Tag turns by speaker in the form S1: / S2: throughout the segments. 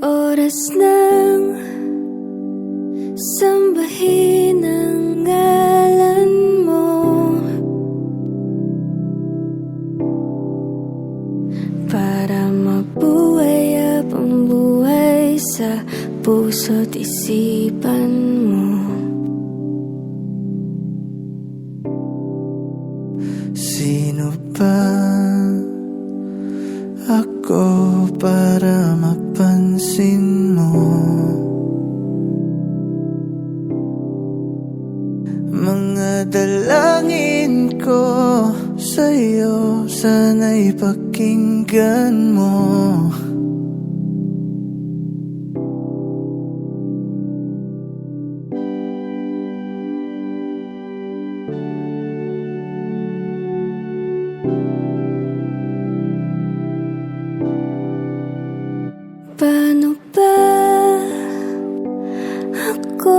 S1: Oras nang sambahin ang ngalan mo, para mabuhay habang buhay sa puso't isipan mo.
S2: Sino ba ako para mapansin mo? Mga dalangin ko sa'yo, sana'y pakinggan mo.
S1: Paano ba ako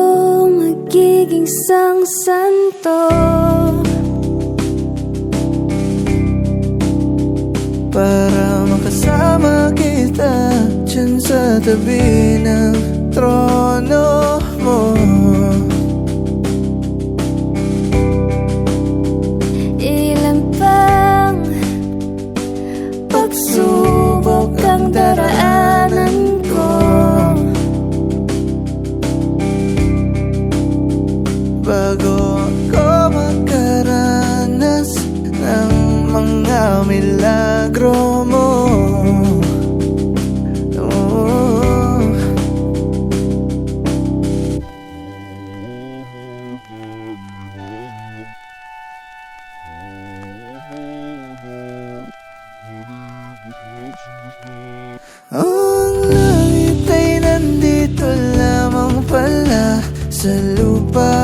S1: magiging santo
S2: para makasama kita dyan sa tabi ng trono mo?
S1: Ilan pang pagsubok ang daraanan ko,
S2: bago ako makaranas ng mga milagro mo. Ang langit ay nandito lamang pala sa lupa,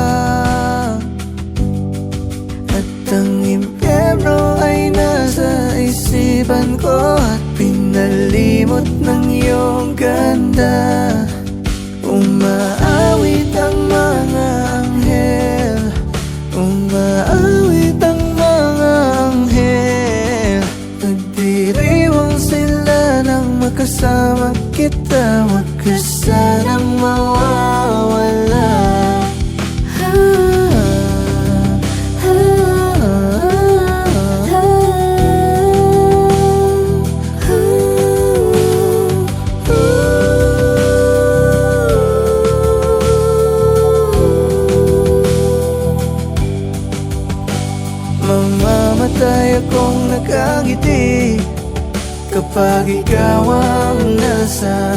S2: at ang impyerno ay nasa isipan ko, at pinalimot ng iyong ganda. Umaawit ang mga anghel, umaawit ang mga anghel. Nagdiriwang sila nang makasama kita, wag ka sanang mawawala. Mamamatay akong nakangiti kapag ikaw ang nasa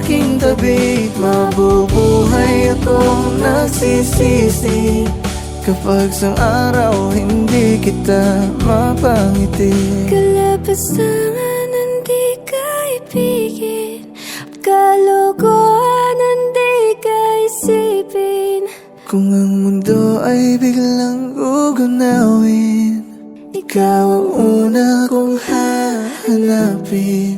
S2: aking tabi. Mabubuhay akong nagsisisi kapag sa araw hindi kita mapangiti.
S1: kalapastangan di ka ibigin, kalokohan di ka isipin.
S2: Kung ang mundo ay biglang ugunawin, ikaw ang una kong hahanapin.